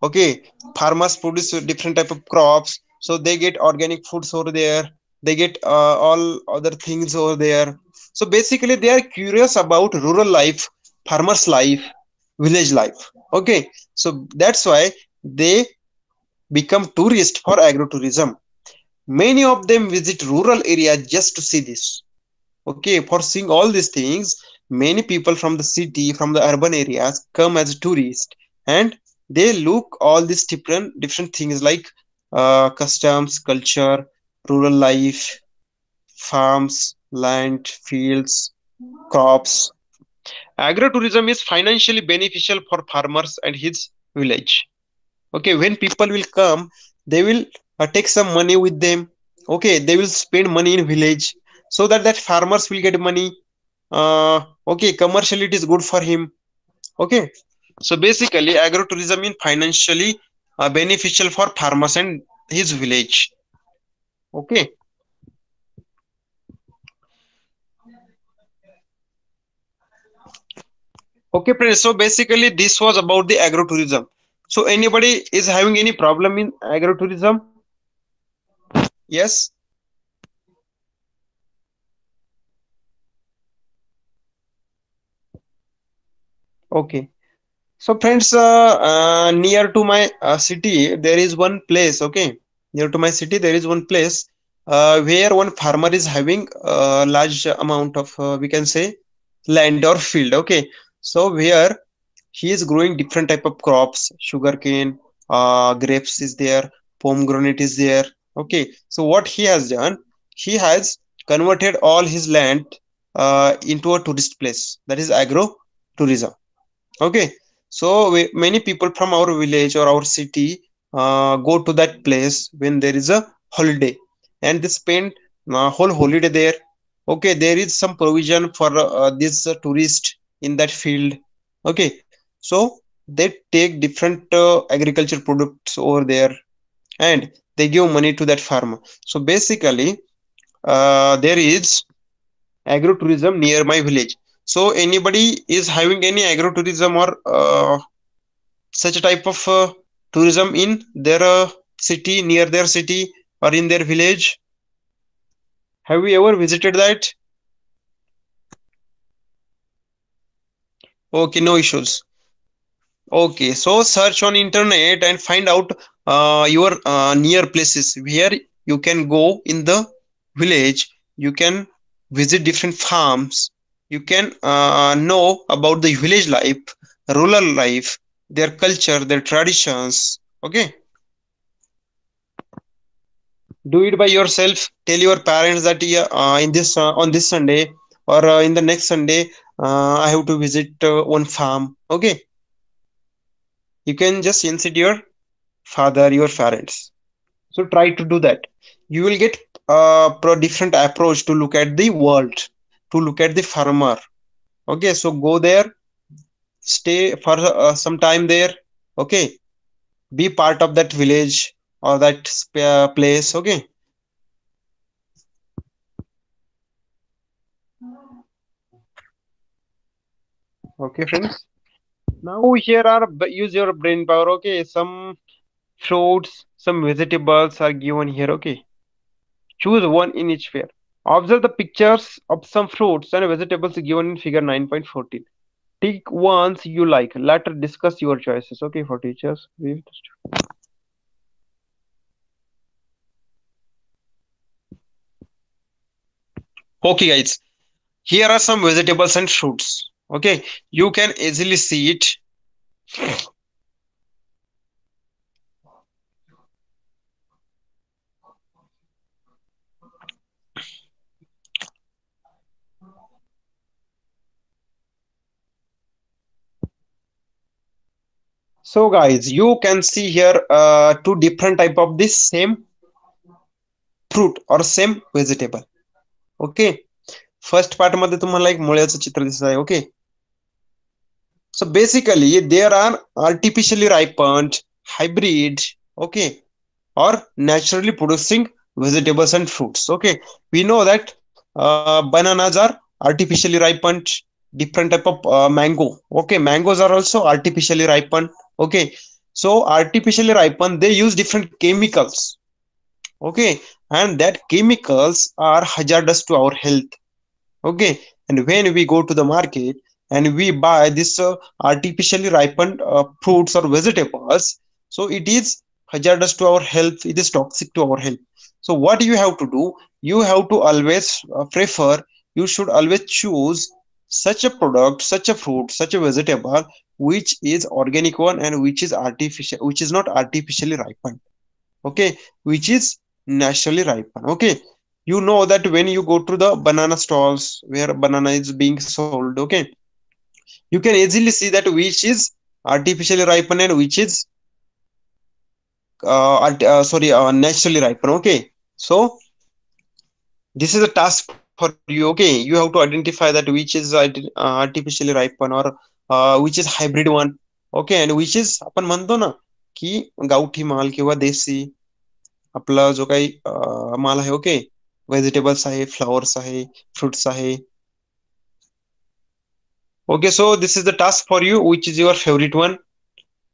Okay, farmers produce different type of crops, so they get organic foods over there, they get all other things over there. So basically they are curious about rural life, farmers life, village life. Okay, so that's why they become tourists for agrotourism. Many of them visit rural areas just to see this. Okay, for seeing all these things, many people from the city, from the urban areas come as tourists, and they look all these different things like customs, culture, rural life, farms, land, fields, crops. Agrotourism is financially beneficial for farmers and his village. Okay, when people will come, they will take some money with them. Okay, they will spend money in village, so that farmers will get money. Okay, commercially it is good for him. Okay, so basically agrotourism is financially beneficial for farmers and his village. Okay. Okay, friends, so basically this was about the agrotourism. So anybody is having any problem in agrotourism? Yes. Okay. So friends, near to my city, there is one place. Okay, near to my city, there is one place where one farmer is having a large amount of, we can say, land or field. Okay, so where he is growing different type of crops, sugarcane, grapes is there, pomegranate is there. Okay, so what he has done, he has converted all his land into a tourist place, that is agro tourism. Okay, so many people from our village or our city go to that place when there is a holiday, and they spend whole holiday there. Okay, there is some provision for this tourist in that field. Okay, so they take different agriculture products over there, and they give money to that farmer. So basically, there is agrotourism near my village. So anybody is having any agrotourism or such a type of tourism in their city, near their city, or in their village? Have you ever visited that? Okay, no issues. Okay, so search on internet and find out your near places where you can go in the village. You can visit different farms. You can know about the village life, rural life, their culture, their traditions. Okay, do it by yourself. Tell your parents that, yeah, in this on this Sunday or in the next Sunday, I have to visit one farm. Okay, you can just insist your father, your parents. So try to do that. You will get a different approach to look at the world, to look at the farmer. Okay, so go there, stay for some time there. Okay, be part of that village or that place. Okay, okay, friends. Now here are use your brain power. Okay, some fruits, some vegetables are given here. Okay, choose one in each pair. Observe the pictures of some fruits and vegetables given in figure 9.14. Take ones you like. Later discuss your choices. Okay, for teachers. Okay, guys. Here are some vegetables and fruits. Okay, you can easily see it. So, guys, you can see here two different type of this same fruit or same vegetable. Okay, first part मध्ये तुम्हाला एक मुळ्याचं चित्र दिसत आहे. Okay. So basically, there are artificially ripened, hybrid, okay, or naturally producing vegetables and fruits. Okay, we know that bananas are artificially ripened, different type of mango. Okay, mangoes are also artificially ripened. Okay, so artificially ripened, they use different chemicals. Okay, and that chemicals are hazardous to our health. Okay, and when we go to the market and we buy this artificially ripened fruits or vegetables, so it is hazardous to our health, it is toxic to our health. So what you have to do, you have to always prefer, you should always choose such a product, such a fruit, such a vegetable which is organic one and which is artificial, which is not artificially ripened. Okay, which is naturally ripened. Okay, you know that when you go to the banana stalls where banana is being sold, okay, you can easily see that which is artificially ripened and which is naturally ripened. Okay, so this is a task for you. Okay, you have to identify that which is artificially ripened or which is hybrid one. Okay, and which is आपण म्हणतो ना की गावठी माल किंवा देशी आपला जो काही माल आहे. ओके, व्हेजिटेबल्स आहे, फ्लावर्स आहे, फ्रुट्स आहे. Okay, so this is the task for you, which is your favorite one,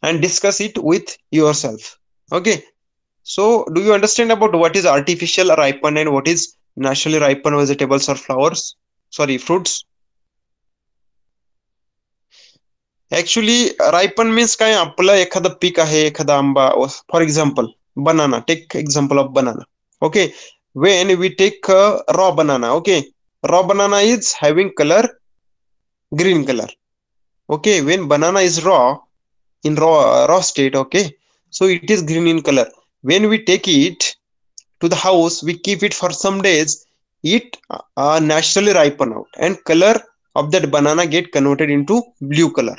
and discuss it with yourself. Okay, so do you understand about what is artificial ripened and what is naturally ripened vegetables or flowers? Sorry, fruits. Actually, ripen means काय आपलं एखादं peak आहे, एखादा आंबा. For example, banana. Take example of banana. Okay, when we take raw banana, okay, raw banana is having color green color. Okay, when banana is raw in raw state, okay, so it is green in color. When we take it to the house, we keep it for some days, it naturally ripen out and color of that banana get converted into blue color.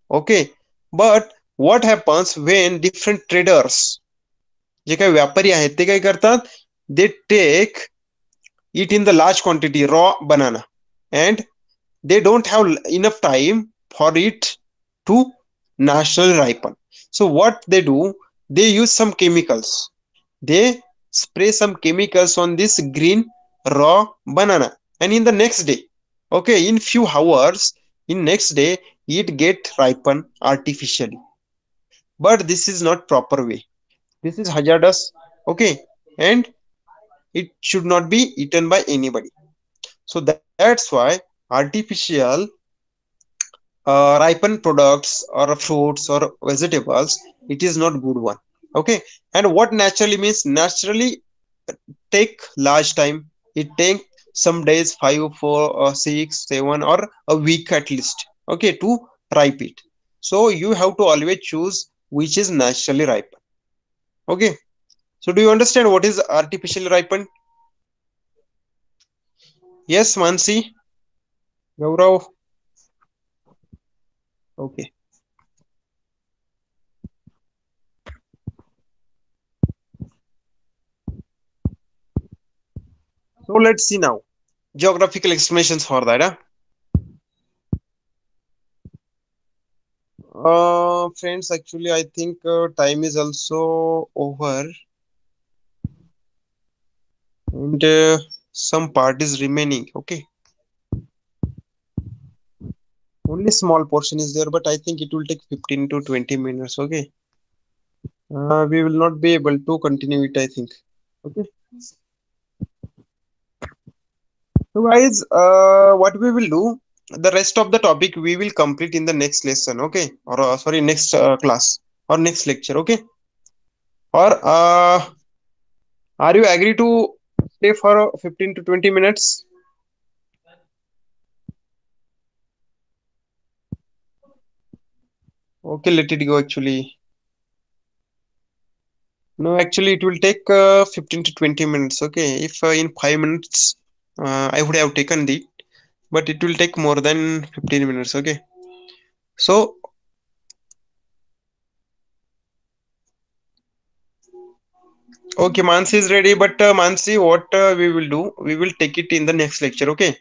Okay, but what happens when different traders, जे काही व्यापारी आहेत ते काय करतात, they take it in the large quantity raw banana and they don't have enough time for it to naturally ripen. So what they do, they use some chemicals, they spray some chemicals on this green raw banana, and in the next day, okay, in few hours, in next day, it get ripen artificially. But this is not proper way, this is hazardous. Okay, and it should not be eaten by anybody. So that's why artificial ripened products or fruits or vegetables, it is not good one. Okay, and what naturally means, naturally take large time, it take some days, 5, 4, 6, 7 or a week at least, okay, to ripe it. So you have to always choose which is naturally ripened. Okay, so do you understand what is artificially ripened? Yes, Mansi, Gaurav. Okay, so let's see now geographical explanations for that. Friends, actually, I think time is also over, and some part is remaining. Okay, only small portion is there, but I think it will take 15 to 20 minutes. Okay, we will not be able to continue it, I think. Okay, so guys, what we will do, the rest of the topic we will complete in the next lesson. Okay, or sorry, next class or next lecture. Okay, or are you agree to stay for 15 to 20 minutes? Okay, let it go actually. No, actually, it will take 15 to 20 minutes. Okay, if in 5 minutes I would have taken it, but it will take more than 15 minutes. Okay, so okay, Mansi is ready, but Mansi, what we will do, we will take it in the next lecture. Okay,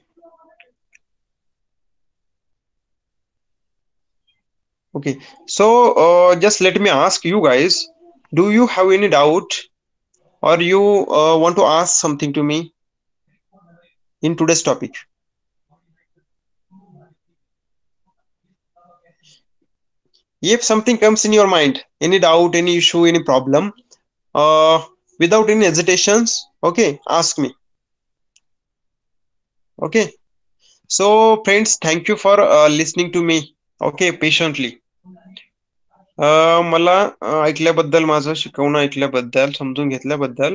Okay, so just let me ask you guys, do you have any doubt, or you want to ask something to me in today's topic? If something comes in your mind, any doubt, any issue, any problem, uh, without any hesitations, okay, ask me. Okay, so friends, thank you for listening to me. Okay, patiently. मला ऐकल्याबद्दल, माझं शिकवणं ऐकल्याबद्दल, समजून घेतल्याबद्दल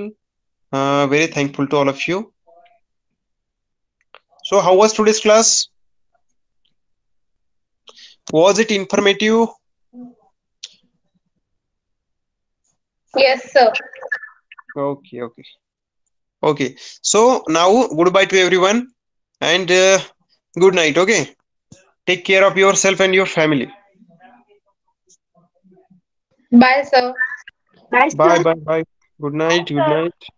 very thankful to all of you. So how was today's class? Was it informative? Yes, sir. Okay, okay, okay. So now goodbye to everyone, and good night. Okay, take care of yourself and your family. Bye, sir. Bye, bye, bye. Good night, good night.